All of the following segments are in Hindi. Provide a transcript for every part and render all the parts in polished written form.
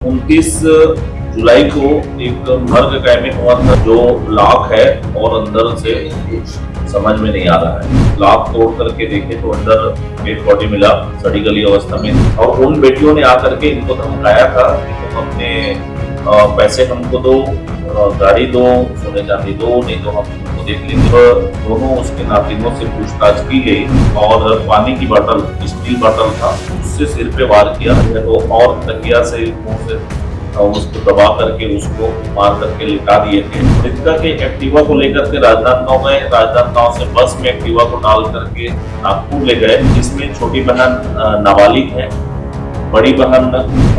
29 जुलाई को एक मर्ग क्राइम हुआ था जो लॉक है और अंदर से समझ में नहीं आ रहा है। लॉक तोड़ करके देखे तो अंदर डेड बॉडी मिला सड़ी गली अवस्था में, और उन बेटियों ने आकर के इनको धमकाया था कि तुम अपने पैसे हमको दो, गाड़ी दो, सोने चांदी दो, नहीं तो हम तुमको देख लेंगे। दोनों उसके नातिनों से पूछताछ की गई और पानी की बोतल, स्टील बोतल था, उससे सिर पे वार किया है तो और तकिया से मुंह से उसको दबा करके उसको मार करके लिटा दिए थे। मृतका के एक्टिवा को लेकर के राजनांदगांव गए। राजनांदगांव से बस में एक्टिवा को डाल करके नागपुर ले गए, जिसमें छोटी बहन नाबालिग है, बड़ी बहन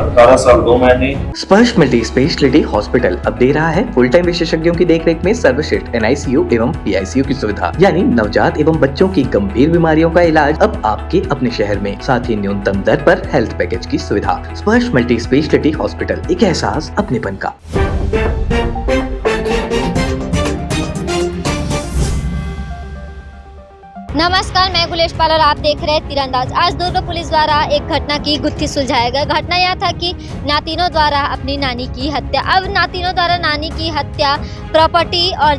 18 साल 2 महीने। स्पर्श मल्टी स्पेशलिटी हॉस्पिटल अब दे रहा है फुल टाइम विशेषज्ञों की देखरेख में सर्वश्रेष्ठ NICU एवं PICU की सुविधा, यानी नवजात एवं बच्चों की गंभीर बीमारियों का इलाज अब आपके अपने शहर में, साथ ही न्यूनतम दर पर हेल्थ पैकेज की सुविधा। स्पर्श मल्टी स्पेशलिटी हॉस्पिटल, एक एहसास अपनेपन का। नमस्कार, मैं गुलेश पाल और आप देख रहे हैं तीरंदाज। आज दुर्ग पुलिस द्वारा एक घटना की गुत्थी सुलझाया गया। घटना यह था कि नातिनों द्वारा अपनी नानी की हत्या। अब नातिनों द्वारा नानी की हत्या प्रॉपर्टी और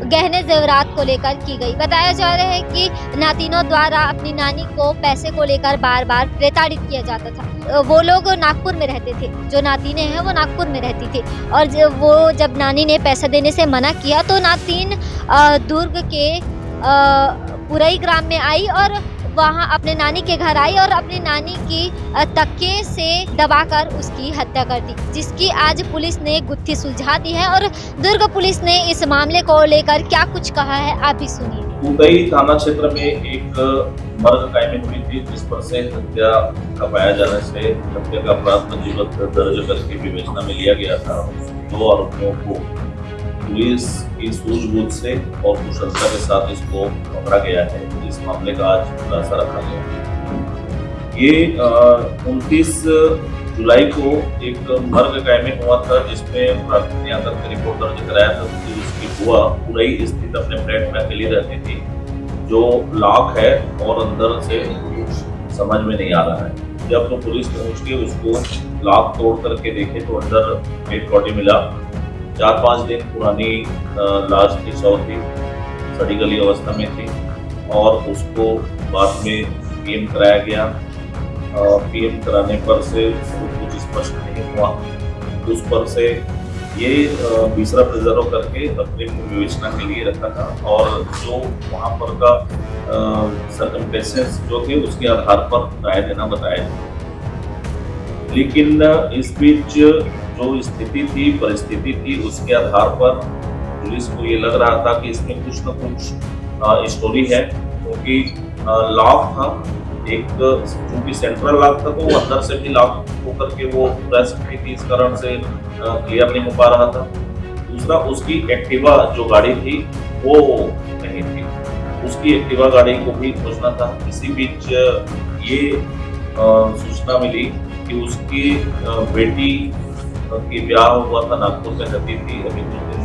गहने जेवरात को लेकर की गई। बताया जा रहा है कि नातिनों द्वारा अपनी नानी को पैसे को लेकर बार बार प्रताड़ित किया जाता था। वो लोग नागपुर में रहते थे, जो नातिनें हैं वो नागपुर में रहती थी, और वो जब नानी ने पैसा देने से मना किया तो नातिन दुर्ग के पुरई ग्राम में आई और वहां अपने नानी के घर आई और अपनी नानी की तकिए से दबाकर उसकी हत्या कर दी, जिसकी आज पुलिस ने गुत्थी सुलझा दी है। और दुर्ग पुलिस ने इस मामले को लेकर क्या कुछ कहा है, आप भी सुनिए। पुरई थाना क्षेत्र में एक मर्ग क्राइम हुई थी, जिस पर से हत्या का पाया जाने से हत्या का अपराध पंजीबद्ध दर्ज करके विवेचना में लिया गया था। 2 आरोपियों को पुलिस की सूझबूझ से और कुशलता के साथ इसको पकड़ा गया है। इस मामले का आज खुलासा रखा गया। ये 29 जुलाई को एक मर्ग क्राइम हुआ था, जिसमें प्राथमिक ने आकर के रिपोर्ट दर्ज कराया था कि उसकी बुआ पुरई स्थित अपने फ्लैट में अकेली रहती थी, जो लॉक है और अंदर से समझ में नहीं आ रहा है। जब तो पुलिस पहुंच के उसको लॉक तोड़ करके देखे तो अंदर डेड बॉडी मिला। 4-5 दिन पुरानी लाश की शव थी, सड़ी गली अवस्था में थी, और उसको बाद में PM कराया गया। PM कराने पर से कुछ स्पष्ट नहीं हुआ, उस पर से ये दूसरा प्रिजर्व करके अपनी विवेचना के लिए रखा था, और जो वहाँ पर का सर्कमस्टेंसेस जो थे उसके आधार पर राय देना बताया। लेकिन इस बीच जो स्थिति थी, परिस्थिति थी, उसके आधार पर पुलिस को ये लग रहा था कि इसमें कुछ न कुछ स्टोरी है, क्योंकि लॉक था एक, क्योंकि सेंट्रल लॉक था तो वो अंदर से भी लॉक होकर के वो रह सकती थी, इस कारण से क्लियर नहीं हो पा रहा था। दूसरा, उसकी एक्टिवा जो गाड़ी थी वो नहीं थी, उसकी एक्टिवा गाड़ी को भी खोजना था। इसी बीच ये सूचना मिली कि उसकी बेटी की ब्याह हुआ था, नागपुर में रहती थी, अभी कुछ दिन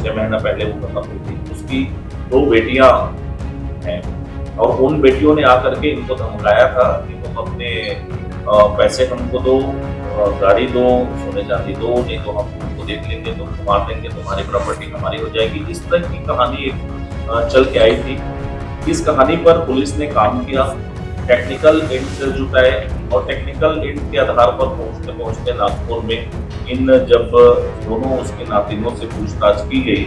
6 महीना पहले वो खत्म हुई थी। उसकी 2 बेटियां हैं, और उन बेटियों ने आकर के इनको धमकाया था कि तुम अपने पैसे हमको दो, गाड़ी दो, सोने चांदी दो, नहीं तो हम तुमको देख लेंगे, तुमको मार देंगे, तुम्हारी प्रॉपर्टी हमारी हो जाएगी। इस तरह की कहानी चल के आई थी। इस कहानी पर पुलिस ने काम किया, टेक्निकल एंड जुटाए, और टेक्निकल एंड के आधार पर पहुंचते नागपुर में जब दोनों उसके नातिनों से पूछताछ की गई,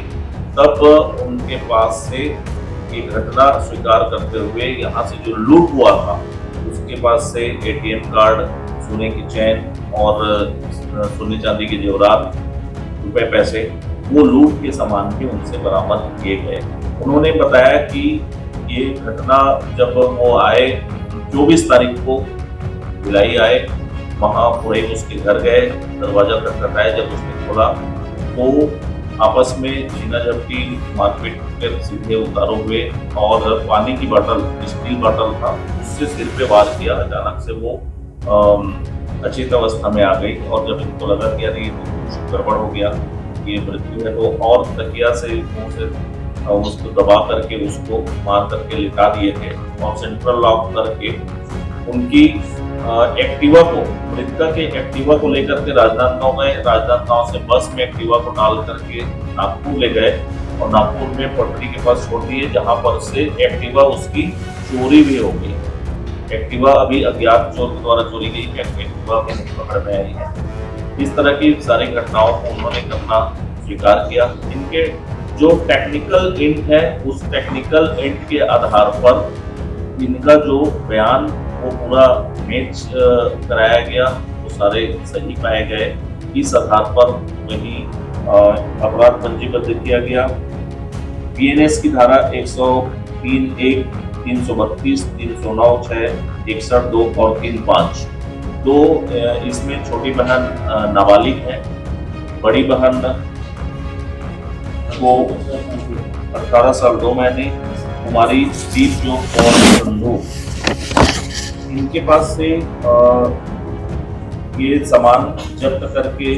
तब उनके पास से ये घटना स्वीकार करते हुए यहाँ से जो लूट हुआ था उसके पास से ATM कार्ड, सोने की चैन और सोने चांदी के जेवरात, रुपए पैसे, वो लूट के सामान भी उनसे बरामद किए गए। उन्होंने बताया कि ये घटना जब वो आए 24 तारीख को भिलाई आए, वहाँ पुरई उसके घर गए, दरवाजा खटखटाया, जब उसने खोला तो आपस में छीना झपटी, मारपीट कर सीधे उतारो हुए, और पानी की बोतल, स्टील बोतल था, उससे सिर पे वार किया। अचानक से वो अचेत अवस्था में आ गई, और जब इनको लगा कि यार ये तो कुछ गड़बड़ हो गया, ये मृत्यु है, तो और तकिया से मुंह से उसको दबा करके उसको मार करके लिटा दिए थे, और सेंट्रल लॉक करके उनकी एक्टिवा को, मृतका के एक्टिवा को लेकर के राजनांदगांव गए। राजनांदगांव से बस में एक्टिवा को डाल करके नागपुर ले गए और नागपुर में पटरी के पास छोड़ दिए, जहां पर से एक्टिवा उसकी चोरी भी हो गई। एक्टिवा अभी अज्ञात चोर के द्वारा चोरी गई एक्टिवा के पकड़ में आई है। इस तरह की सारी घटनाओं को उन्होंने करना स्वीकार किया। इनके जो टेक्निकल एंड है, उस टेक्निकल एंड के आधार पर इनका जो बयान वो पूरा मैच कराया गया, वो सारे सही पाए गए। इस आधार पर वही अपराध पंजीबद्ध किया गया। बीएनएस की धारा 103(1), 332, 309, 6, 61, 2 और 35। तो इसमें छोटी बहन नाबालिग है, बड़ी बहन को 18 साल 2 महीने, कुमारी दीपजोत और संधू, इनके पास से ये सामान जब्त करके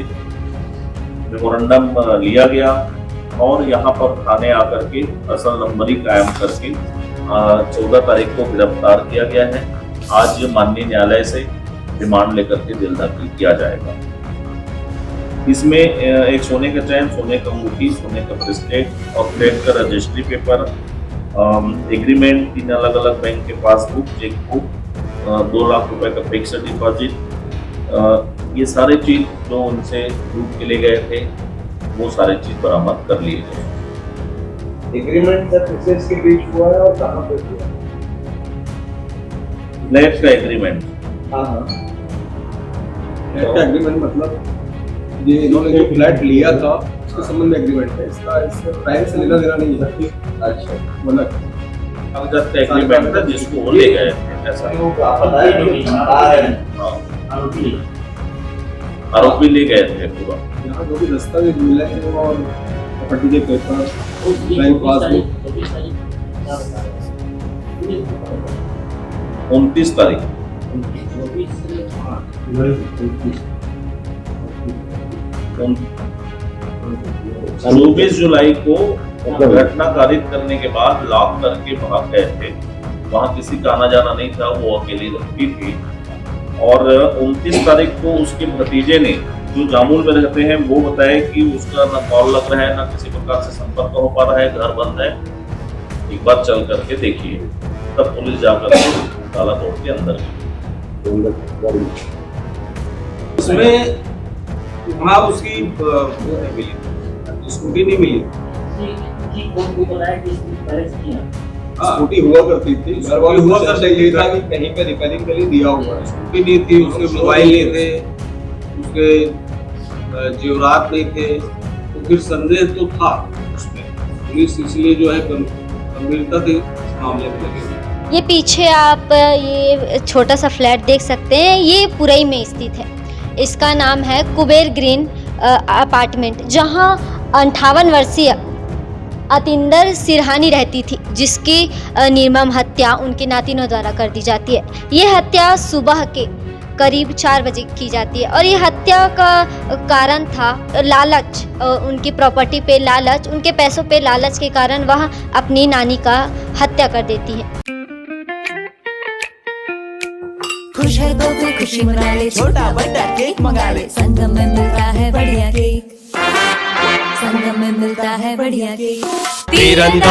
मेमोरेंडम लिया गया और यहाँ पर थाने आकर के असल नंबरी कायम करके 14 तारीख को गिरफ्तार किया गया है। आज माननीय न्यायालय से रिमांड लेकर के जेल दाखिल किया जाएगा। इसमें एक सोने का चैन, सोने का अंगूठी, सोने का ब्रेसलेट और क्रेडिट का रजिस्ट्री पेपर, एग्रीमेंट, 3 अलग अलग बैंक के पासबुक, चेकबुक, 2 लाख रुपए का फिक्स्ड डिपॉजिट, ये सारे चीज जो उनसे लूट के ले गए थे, वो सारे चीज बरामद कर लिए गए। एग्रीमेंट सर किसके बीच हुआ है और कहाँ पे हुआ? फ्लैट का एग्रीमेंट। हाँ हाँ, फ्लैट का एग्रीमेंट मतलब ये इन्होंने जो फ्लैट लिया था उसके संबंध में एग्रीमेंट है। इसका बैंक से लेना देना नहीं है। अच्छा, मतलब कागजात का एग्रीमेंट था जिसको वो ले गए थे। ऐसा आरोपी ले गए थे पूरा। यहाँ जो भी दस्तावेज मिले हैं और प्रॉपर्टी के पेपर, बैंक पासबुक, 29 तारीख 24 जुलाई को घटना कारित करने के बाद लॉक करके भाग गए थे। वहां किसी का आना जाना नहीं था, वो अकेली रहती थी। और 29 तारीख को उसके भतीजे ने, जो जामुल में रहते हैं, वो बताए कि उसका ना कॉल लग रहा है, ना किसी प्रकार से संपर्क हो पा रहा है, घर बंद है, एक बार चल करके देखिए। तब पुलिस जाकर ताला तोड़ के अंदर गई। उसमें वहाँ उसकी वो नहीं मिली, स्कूटी नहीं मिली। स्कूटी हुआ करती थी, घर वाले हुआ करते ये था कि कहीं पे रिपेयरिंग के लिए दिया हुआ है। स्कूटी नहीं थी, उसके मोबाइल नहीं थे, उसके जेवरात नहीं थे, तो फिर संदेह तो था उसमें। पुलिस इसलिए जो है गंभीरता से मामले में लगी। ये पीछे आप ये छोटा सा फ्लैट देख सकते हैं, ये पुरई में स्थित है। इसका नाम है कुबेर ग्रीन अपार्टमेंट, जहां 58 वर्षीय अतिंदर सिरहानी रहती थी, जिसकी निर्मम हत्या उनके नातिनों द्वारा कर दी जाती है। ये हत्या सुबह के करीब 4 बजे की जाती है और ये हत्या का कारण था लालच, उनकी प्रॉपर्टी पे लालच, उनके पैसों पे लालच के कारण वह अपनी नानी का हत्या कर देती है। खुश है तो फिर खुशी मना ले, छोटा बड़ा केक मंगा ले, संगम में मिलता है बढ़िया केक, संगम में मिलता है बढ़िया केक। तीरंदाज